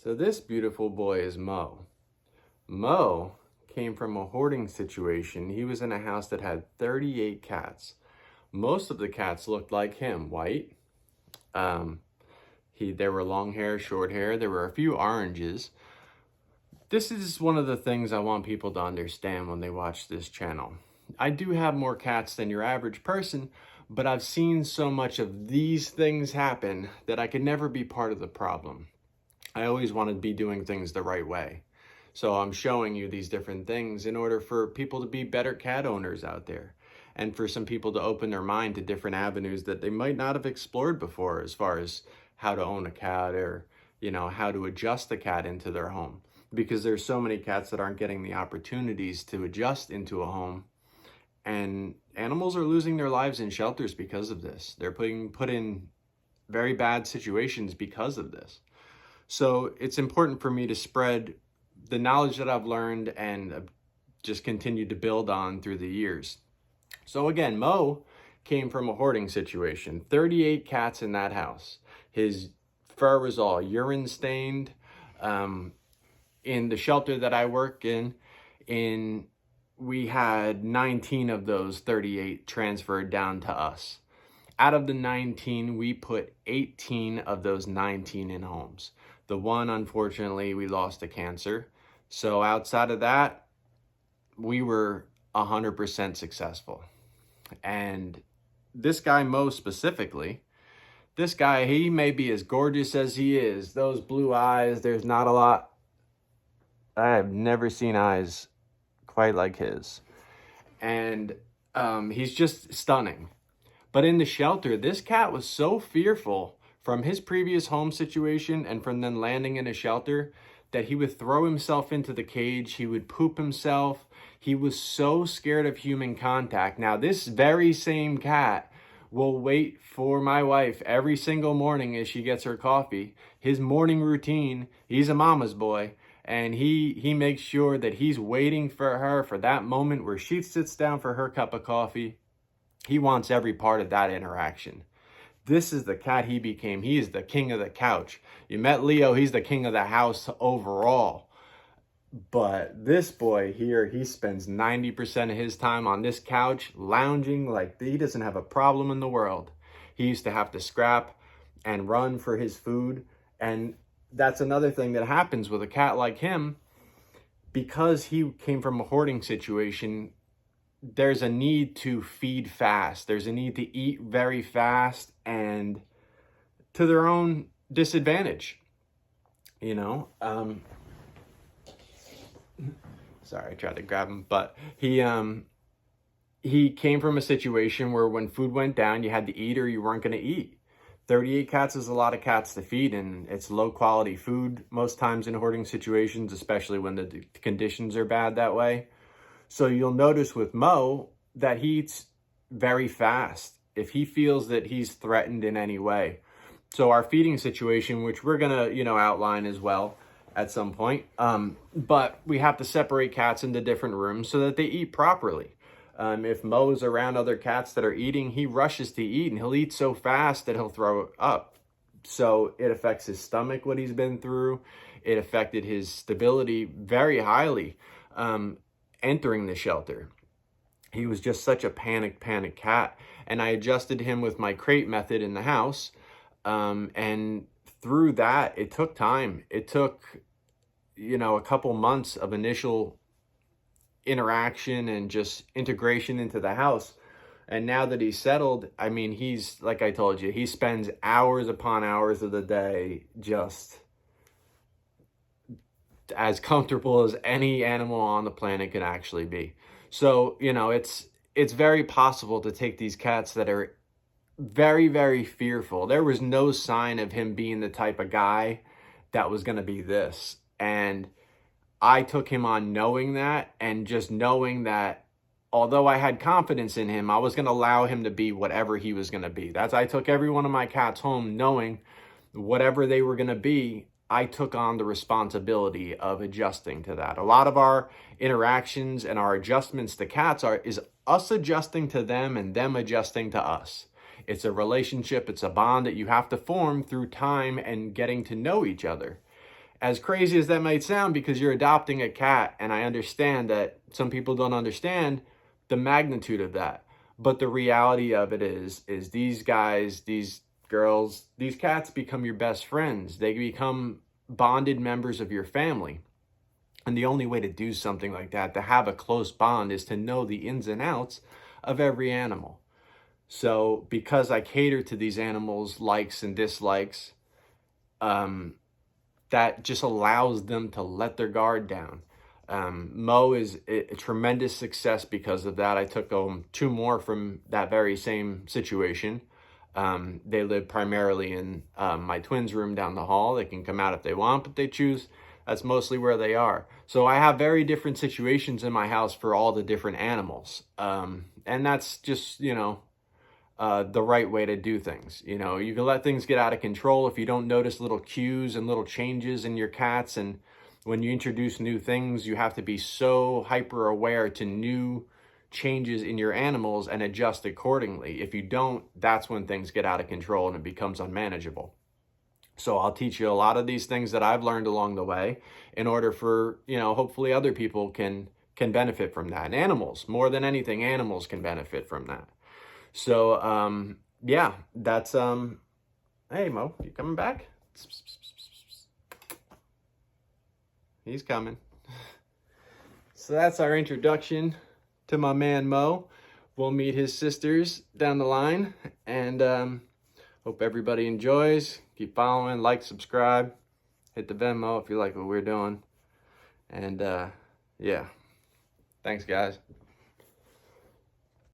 So this beautiful boy is Mo. Mo came from a hoarding situation. He was in a house that had 38 cats. Most of the cats looked like him, white. Um, there were long hair, short hair. There were a few oranges. This is one of the things I want people to understand when they watch this channel. I do have more cats than your average person, but I've seen so much of these things happen that I could never be part of the problem. I always want to be doing things the right way. So I'm showing you these different things in order for people to be better cat owners out there, and for some people to open their mind to different avenues that they might not have explored before, as far as how to own a cat, or how to adjust a cat into their home, because there's so many cats that aren't getting the opportunities to adjust into a home, and animals are losing their lives in shelters because of this. They're being put in very bad situations because of this. So it's important for me to spread the knowledge that I've learned and just continued to build on through the years. So again, Mo came from a hoarding situation. 38 cats in that house. His fur was all urine stained. In the shelter that I work in, we had 19 of those 38 transferred down to us. Out of the 19, we put 18 of those 19 in homes. The one, unfortunately, we lost to cancer. So outside of that, we were 100% successful. And this guy, Mo specifically, this guy, he may be as gorgeous as he is. Those blue eyes, there's not a lot. I have never seen eyes quite like his. And he's just stunning. But in the shelter, this cat was so fearful from his previous home situation and from then landing in a shelter that he would throw himself into the cage. He would poop himself. He was so scared of human contact. Now, this very same cat will wait for my wife every single morning as she gets her coffee. His morning routine, he's a mama's boy, and he makes sure that he's waiting for her for that moment where she sits down for her cup of coffee. He wants every part of that interaction. This is the cat he became. He is the king of the couch. You met Leo, he's the king of the house overall. But this boy here, he spends 90% of his time on this couch, lounging like he doesn't have a problem in the world. He used to have to scrap and run for his food. And that's another thing that happens with a cat like him. Because he came from a hoarding situation, there's a need to feed fast. There's a need to eat very fast and to their own disadvantage, sorry, I tried to grab him, but he came from a situation where when food went down, you had to eat or you weren't going to eat. 38 cats is a lot of cats to feed, and it's low quality food most times in hoarding situations, especially when the conditions are bad that way. So you'll notice with Mo that he eats very fast if he feels that he's threatened in any way. So our feeding situation, which we're going to, outline as well at some point, but we have to separate cats into different rooms so that they eat properly. If Mo's around other cats that are eating, he rushes to eat, and he'll eat so fast that he'll throw up. So it affects his stomach, what he's been through. It affected his stability very highly. Entering the shelter, he was just such a panic cat, and I adjusted him with my crate method in the house, and through that, it took time. It took a couple months of initial interaction and just integration into the house. And now that he's settled, I mean, he's, like I told you, he spends hours upon hours of the day just as comfortable as any animal on the planet could actually be. So, it's very possible to take these cats that are very, very fearful. There was no sign of him being the type of guy that was going to be this. And I took him on knowing that, and just knowing that although I had confidence in him, I was going to allow him to be whatever he was going to be. I took every one of my cats home knowing whatever they were going to be, I took on the responsibility of adjusting to that. A lot of our interactions and our adjustments to cats is us adjusting to them and them adjusting to us. It's a relationship, it's a bond that you have to form through time and getting to know each other. as crazy as that might sound, because you're adopting a cat, and I understand that some people don't understand the magnitude of that. But the reality of it is these guys, these girls, these cats become your best friends. They become bonded members of your family. And the only way to do something like that, to have a close bond, is to know the ins and outs of every animal. So because I cater to these animals' likes and dislikes, that just allows them to let their guard down. Mo is a tremendous success because of that. I took 2 more from that very same situation. They live primarily in my twins' room down the hall. They can come out if they want, but they choose. That's mostly where they are. So I have very different situations in my house for all the different animals. And that's just, the right way to do things. You can let things get out of control if you don't notice little cues and little changes in your cats. And when you introduce new things, you have to be so hyper aware to new changes in your animals and adjust accordingly. If you don't, that's when things get out of control and it becomes unmanageable. So I'll teach you a lot of these things that I've learned along the way in order for, hopefully other people can benefit from that. And animals, more than anything, animals can benefit from that. So, yeah, that's, hey, Mo, you coming back? He's coming. So that's our introduction to my man, Mo. We'll meet his sisters down the line, and, hope everybody enjoys. Keep following, like, subscribe, hit the Venmo if you like what we're doing. And, yeah, thanks, guys.